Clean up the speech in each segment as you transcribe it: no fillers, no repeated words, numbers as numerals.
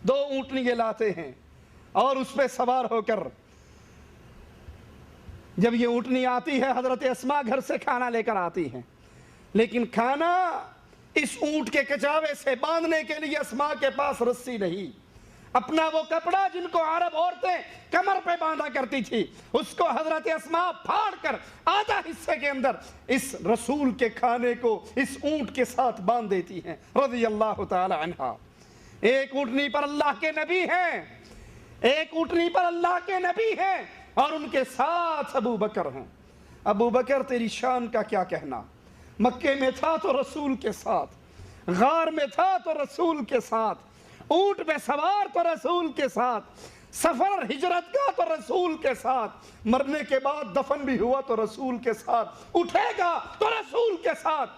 2 اونٹنیاں لاتے ہیں اور اس پہ سوار ہو کر جب یہ اونٹنی آتی ہے، حضرت اسماء گھر سے کھانا لے کر آتی ہیں، لیکن کھانا اس اونٹ کے کچاوے سے باندھنے کے لیے اسماء کے پاس رسی نہیں، اپنا وہ کپڑا جن کو عرب عورتیں کمر پہ باندھا کرتی تھی، اس کو حضرت اسماء پھاڑ کر آدھا حصے کے اندر اس رسول کے کھانے کو اس اونٹ کے ساتھ باندھ دیتی ہیں رضی اللہ تعالی عنہا۔ ایک اونٹنی پر اللہ کے نبی ہیں، ایک اونٹنی پر اللہ کے نبی ہیں، اور ان کے ساتھ ابو بکر ہیں۔ ابو بکر تیری شان کا کیا کہنا، مکے میں تھا تو رسول کے ساتھ، غار میں تھا تو رسول کے ساتھ، اونٹ پہ سوار تو رسول کے ساتھ، سفر ہجرت کا تو رسول کے ساتھ، مرنے کے بعد دفن بھی ہوا تو رسول کے ساتھ، اٹھے گا تو رسول کے ساتھ،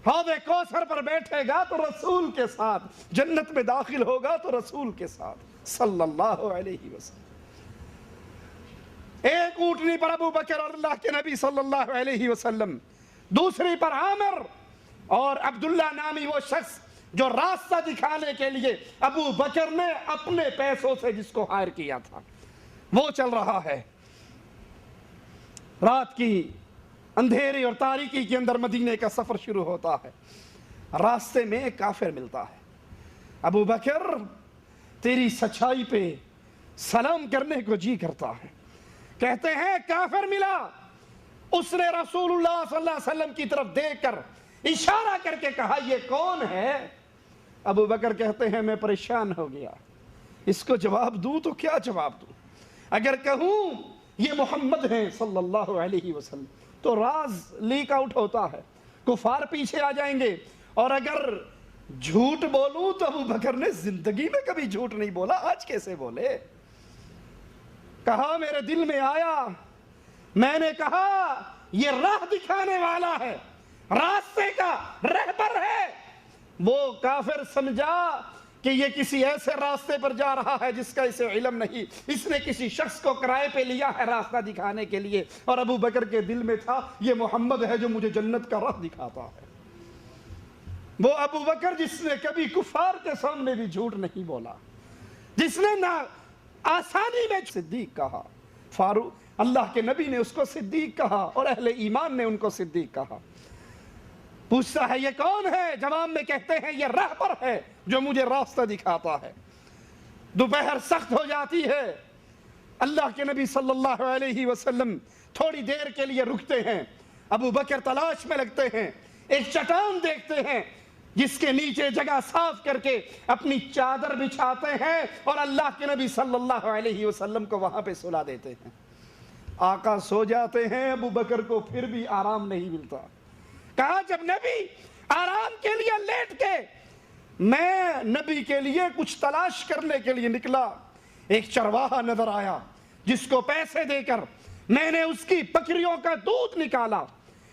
حوض کوثر پر بیٹھے گا تو رسول کے ساتھ، جنت میں داخل ہوگا تو رسول کے ساتھ صلی اللہ علیہ وسلم۔ ایک اونٹنی پر ابو بکر اور اللہ کے نبی صلی اللہ علیہ وسلم، دوسری پر عامر اور عبداللہ نامی وہ شخص جو راستہ دکھانے کے لیے ابو بکر نے اپنے پیسوں سے جس کو ہائر کیا تھا، وہ چل رہا ہے۔ رات کی اندھیری اور تاریکی کے اندر مدینے کا سفر شروع ہوتا ہے، راستے میں ایک کافر ملتا ہے۔ ابو بکر تیری سچائی پہ سلام کرنے کو جی کرتا ہے، کہتے ہیں کافر ملا، اس نے رسول اللہ صلی اللہ علیہ وسلم کی طرف دیکھ کر اشارہ کر کے کہا یہ کون ہے؟ ابو بکر کہتے ہیں میں پریشان ہو گیا، اس کو جواب دوں تو کیا جواب دوں؟ اگر کہوں یہ محمد ہیں صلی اللہ علیہ وسلم تو راز لیک آؤٹ ہوتا ہے، کفار پیچھے آ جائیں گے، اور اگر جھوٹ بولوں تو ابو بکر نے زندگی میں کبھی جھوٹ نہیں بولا، آج کیسے بولے؟ کہا میرے دل میں آیا، میں نے کہا یہ راہ دکھانے والا ہے، راستے کا رہبر ہے۔ وہ کافر سمجھا کہ یہ کسی ایسے راستے پر جا رہا ہے جس کا اسے علم نہیں، اس نے کسی شخص کو کرائے پہ لیا ہے راستہ دکھانے کے لیے، اور ابو بکر کے دل میں تھا یہ محمد ہے جو مجھے جنت کا راہ دکھاتا ہے۔ وہ ابو بکر جس نے کبھی کفار کے سامنے بھی جھوٹ نہیں بولا، جس نے نہ آسانی میں صدیق کہا، فاروق اللہ کے نبی نے اس کو صدیق کہا اور اہل ایمان نے ان کو صدیق کہا۔ پوچھتا ہے یہ کون ہے؟ جواب میں کہتے ہیں یہ رہبر ہے جو مجھے راستہ دکھاتا ہے۔ دوپہر سخت ہو جاتی ہے، اللہ کے نبی صلی اللہ علیہ وسلم تھوڑی دیر کے لیے رکتے ہیں، ابو بکر تلاش میں لگتے ہیں، ایک چٹان دیکھتے ہیں جس کے نیچے جگہ صاف کر کے اپنی چادر بچھاتے ہیں اور اللہ کے نبی صلی اللہ علیہ وسلم کو وہاں پہ سلا دیتے ہیں۔ آقا سو جاتے ہیں، ابو بکر کو پھر بھی آرام نہیں ملتا۔ کہا جب نبی آرام کے لیے لیٹ کے، میں نبی کے لیے کچھ تلاش کرنے کے لیے نکلا، ایک چرواہا نظر آیا جس کو پیسے دے کر میں نے اس کی بکریوں کا دودھ نکالا،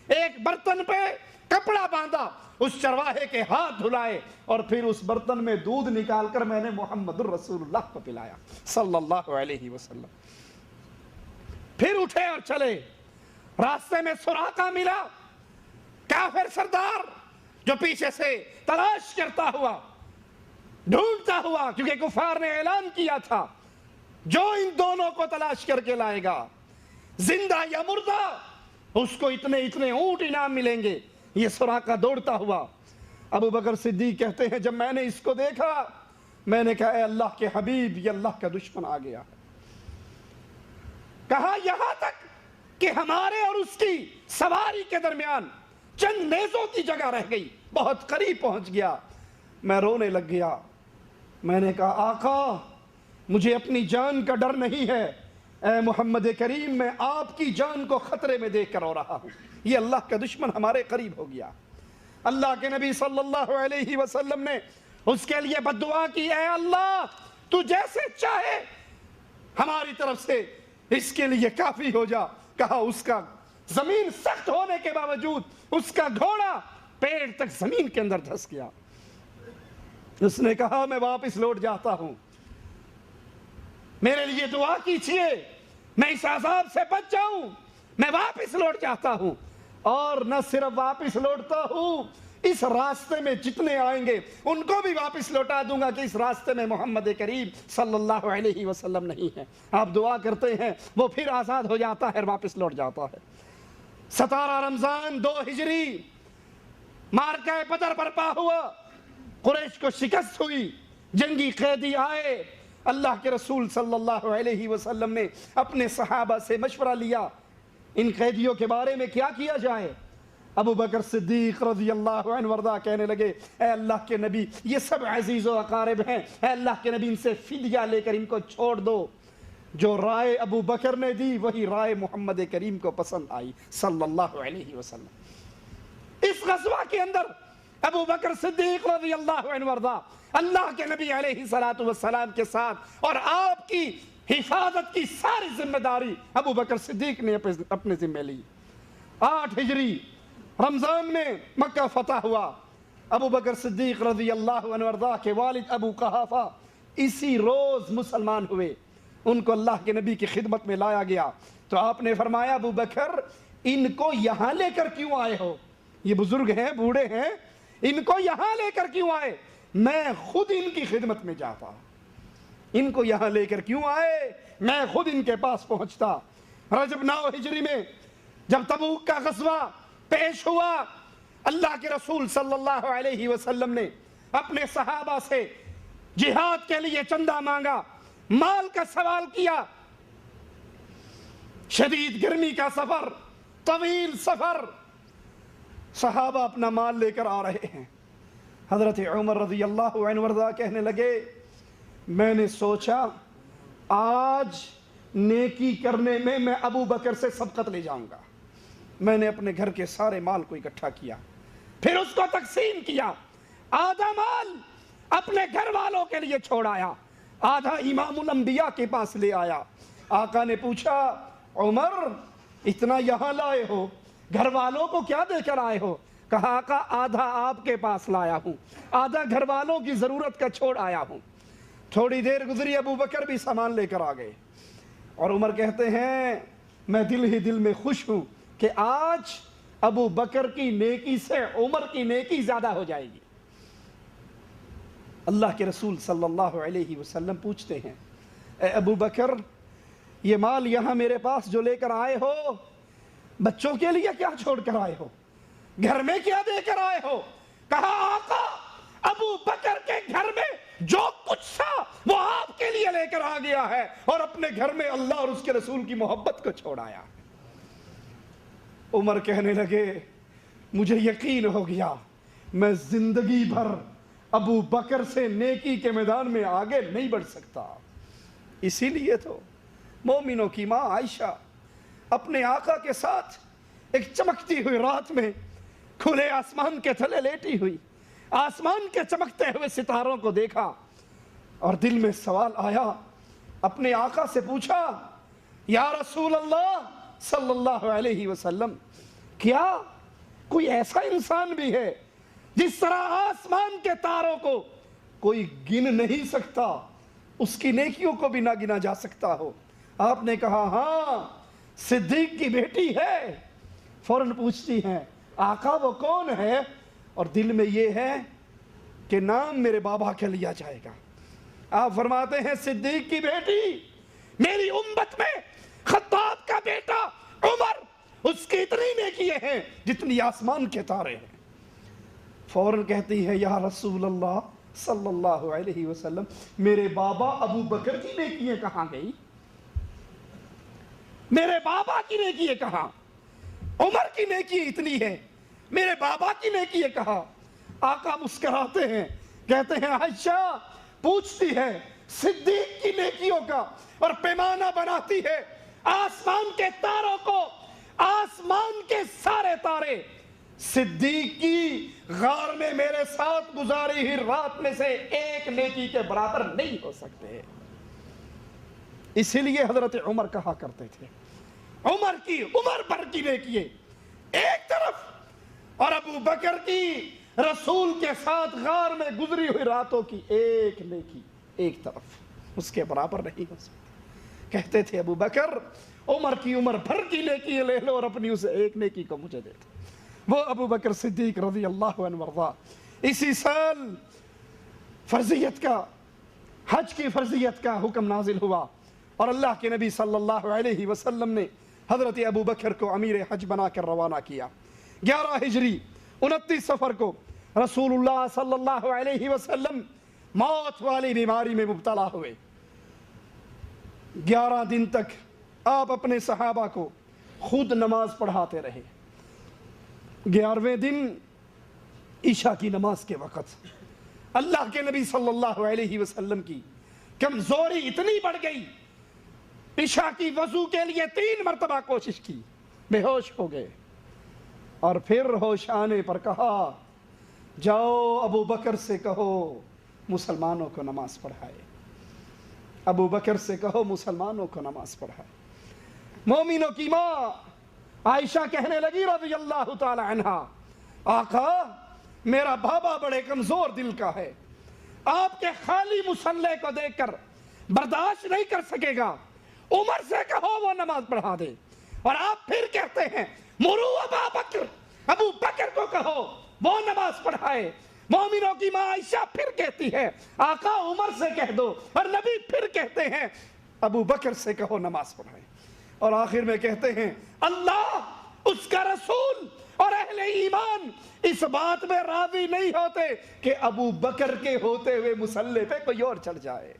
ایک برتن پہ کپڑا باندھا، اس چرواہے کے ہاتھ دھلائے اور پھر اس برتن میں دودھ نکال کر میں نے محمد الرسول اللہ کو پلایا صلی اللہ علیہ وسلم۔ پھر اٹھے اور چلے، راستے میں سراقہ ملا، کافر سردار جو پیچھے سے تلاش کرتا ہوا، ڈھونڈتا ہوا، کیونکہ کفار نے اعلان کیا تھا جو ان دونوں کو تلاش کر کے لائے گا زندہ یا مردہ اس کو اتنے اونٹ انعام ملیں گے۔ یہ سراقہ دوڑتا ہوا، ابو بکر صدیق کہتے ہیں جب میں نے اس کو دیکھا میں نے کہا اے اللہ کے حبیب یہ اللہ کا دشمن آ گیا ہے۔ کہا یہاں تک کہ ہمارے اور اس کی سواری کے درمیان چند نیزوں کی جگہ رہ گئی، بہت قریب پہنچ گیا، میں رونے لگ گیا۔ میں نے کہا آقا مجھے اپنی جان کا ڈر نہیں ہے، اے محمد کریم میں آپ کی جان کو خطرے میں دیکھ کر رو رہا ہوں، یہ اللہ کا دشمن ہمارے قریب ہو گیا۔ اللہ کے نبی صلی اللہ علیہ وسلم نے اس کے لیے بد دعا کی، اے اللہ تو جیسے چاہے ہماری طرف سے اس کے لیے کافی ہو جا۔ کہا اس کا زمین سخت ہونے کے باوجود اس کا گھوڑا پیڑ تک زمین کے اندر دھس گیا۔ اس نے کہا میں واپس لوٹ جاتا ہوں، میرے لیے دعا کیجیے میں اس عذاب سے بچ جاؤں، میں واپس لوٹ جاتا ہوں۔ اور نہ صرف واپس لوٹتا ہوں، اس راستے میں جتنے آئیں گے ان کو بھی واپس لوٹا دوں گا کہ اس راستے میں محمد کریم صلی اللہ علیہ وسلم نہیں ہے۔ آپ دعا کرتے ہیں، وہ پھر آزاد ہو جاتا ہے، واپس لوٹ جاتا ہے۔ 17 رمضان 2 ہجری مارکہ بدر برپا ہوا، قریش کو شکست ہوئی، جنگی قیدی آئے۔ اللہ کے رسول صلی اللہ علیہ وسلم نے اپنے صحابہ سے مشورہ لیا، ان قیدیوں کے بارے میں کیا کیا جائے؟ ابو بکر صدیق رضی اللہ عنہ وردہ کہنے لگے، اے اللہ کے نبی، یہ سب عزیز و اقارب ہیں، اے اللہ کے نبی ان سے فدیہ لے کر ان کو چھوڑ دو۔ جو رائے ابو بکر نے دی وہی رائے محمد کریم کو پسند آئی صلی اللہ علیہ وسلم۔ اس غزوہ کے اندر ابو بکر صدیق رضی اللہ عنہ وردہ اللہ کے نبی علیہ السلام کے ساتھ، اور آپ کی حفاظت کی ساری ذمہ داری ابو بکر صدیق نے اپنے ذمہ لی۔ 8 ہجری رمضان میں مکہ فتح ہوا۔ ابو بکر صدیق رضی اللہ عنہ وردہ کے والد ابو قحافہ اسی روز مسلمان ہوئے، ان کو اللہ کے نبی کی خدمت میں لایا گیا تو آپ نے فرمایا، ابو بکر ان کو یہاں لے کر کیوں آئے ہو؟ یہ بزرگ ہیں، بوڑھے ہیں، ان کو یہاں لے کر کیوں آئے؟ میں خود ان کی خدمت میں جاتا، ان کو یہاں لے کر کیوں آئے؟ میں خود ان کے پاس پہنچتا۔ رجب 9 ہجری میں جب تبوک کا غزوہ پیش ہوا، اللہ کے رسول صلی اللہ علیہ وسلم نے اپنے صحابہ سے جہاد کے لیے چندہ مانگا، مال کا سوال کیا۔ شدید گرمی کا سفر، طویل سفر، صحابہ اپنا مال لے کر آ رہے ہیں۔ حضرت عمر رضی اللہ عنہ وردہ کہنے لگے، میں نے سوچا آج نیکی کرنے میں میں ابو بکر سے سبقت لے جاؤں گا۔ میں نے اپنے گھر کے سارے مال کو اکٹھا کیا، پھر اس کو تقسیم کیا، آدھا مال اپنے گھر والوں کے لیے چھوڑ آیا، آدھا امام الانبیاء کے پاس لے آیا۔ آقا نے پوچھا، عمر اتنا یہاں لائے ہو، گھر والوں کو کیا دے کر آئے ہو؟ کہا، آقا آدھا آپ کے پاس لایا ہوں، آدھا گھر والوں کی ضرورت کا چھوڑ آیا ہوں۔ تھوڑی دیر گزری، ابو بکر بھی سامان لے کر آ گئے، اور عمر کہتے ہیں میں دل ہی دل میں خوش ہوں کہ آج ابو بکر کی نیکی سے عمر کی نیکی زیادہ ہو جائے گی۔ اللہ کے رسول صلی اللہ علیہ وسلم پوچھتے ہیں، اے ابو بکر، یہ مال یہاں میرے پاس جو لے کر آئے ہو، بچوں کے لیے کیا چھوڑ کر آئے ہو؟ گھر میں کیا دے کر آئے ہو؟ کہا، آقا ابو بکر کے گھر میں جو کچھ تھا وہ آپ کے لیے لے کر آ گیا ہے، اور اپنے گھر میں اللہ اور اس کے رسول کی محبت کو چھوڑایا۔ عمر کہنے لگے، مجھے یقین ہو گیا میں زندگی بھر ابو بکر سے نیکی کے میدان میں آگے نہیں بڑھ سکتا۔ اسی لیے تو مومنوں کی ماں عائشہ اپنے آقا کے ساتھ ایک چمکتی ہوئی رات میں کھلے آسمان کے تلے لیٹی ہوئی، آسمان کے چمکتے ہوئے ستاروں کو دیکھا اور دل میں سوال آیا، اپنے آقا سے پوچھا، یا رسول اللہ صلی اللہ علیہ وسلم، کیا کوئی ایسا انسان بھی ہے جس طرح آسمان کے تاروں کو کوئی گن نہیں سکتا، اس کی نیکیوں کو بھی نہ گنا جا سکتا ہو؟ آپ نے کہا، ہاں صدیق کی بیٹی ہے۔ فوراً پوچھتی ہیں، آقا وہ کون ہے؟ اور دل میں یہ ہے کہ نام میرے بابا کے لیا جائے گا۔ آپ فرماتے ہیں، صدیق کی بیٹی، میری امت میں خطاب کا بیٹا عمر، اس کی اتنی نیکیاں ہیں جتنی آسمان کے تارے ہیں۔ فوراً کہتی ہے، یا رسول اللہ صلی اللہ علیہ وسلم، میرے بابا ابو بکر کی نیکیاں کہاں گئی؟ میرے بابا کی نیکیاں کہاں؟ عمر کی نیکی اتنی ہے، میرے بابا کی نیکی کہاں؟ آقا مسکراتے ہیں، کہتے ہیں، عائشہ پوچھتی ہے صدیق کی نیکیوں کا، اور پیمانہ بناتی ہے آسمان کے تاروں کو، آسمان کے سارے تارے صدیق کی غار میں میرے ساتھ گزاری ہی رات میں سے ایک نیکی کے برابر نہیں ہو سکتے۔ اسی لیے حضرت عمر کہا کرتے تھے، عمر کی عمر بھر کی نیکی ایک طرف، اور ابو بکر کی رسول کے ساتھ غار میں گزری ہوئی راتوں کی ایک نیکی ایک طرف، اس کے برابر نہیں ہو سکتی۔ کہتے تھے، ابو بکر عمر کی عمر بھر کی نیکی لے لو اور اپنی اسے ایک نیکی کو مجھے دے دو۔ وہ ابو بکر صدیق رضی اللہ عنہ وارضا۔ اسی سال فرضیت کا، حج کی فرضیت کا حکم نازل ہوا اور اللہ کے نبی صلی اللہ علیہ وسلم نے حضرت ابو بکر کو امیر حج بنا کر روانہ کیا۔ 11 ہجری 29 سفر کو رسول اللہ صلی اللہ علیہ وسلم موت والی بیماری میں مبتلا ہوئے۔ 11 دن تک آپ اپنے صحابہ کو خود نماز پڑھاتے رہے۔ 11ویں دن عشاء کی نماز کے وقت اللہ کے نبی صلی اللہ علیہ وسلم کی کمزوری اتنی بڑھ گئی، عشاء کی وضو کے لیے 3 مرتبہ کوشش کی، بے ہوش ہو گئے، اور پھر ہوش آنے پر کہا جاؤ ابو بکر سے کہو مسلمانوں کو نماز پڑھائے، ابو بکر سے کہو مسلمانوں کو نماز پڑھائے۔ مومنوں کی ماں عائشہ کہنے لگی رضی اللہ تعالی عنہا، آقا میرا بابا بڑے کمزور دل کا ہے، آپ کے خالی مصلے کو دیکھ کر برداشت نہیں کر سکے گا، عمر سے کہو وہ نماز پڑھا دے، اور آپ پھر کہتے ہیں مرو ابو بکر کو کہو وہ نماز پڑھائے۔ مومنوں کی ماں عائشہ پھر کہتی ہے آقا عمر سے کہہ دو، اور نبی پھر کہتے ہیں ابو بکر سے کہو نماز پڑھائے، اور آخر میں کہتے ہیں اللہ، اس کا رسول اور اہل ایمان اس بات میں راضی نہیں ہوتے کہ ابو بکر کے ہوتے ہوئے مصلی پہ کوئی اور چڑھ جائے۔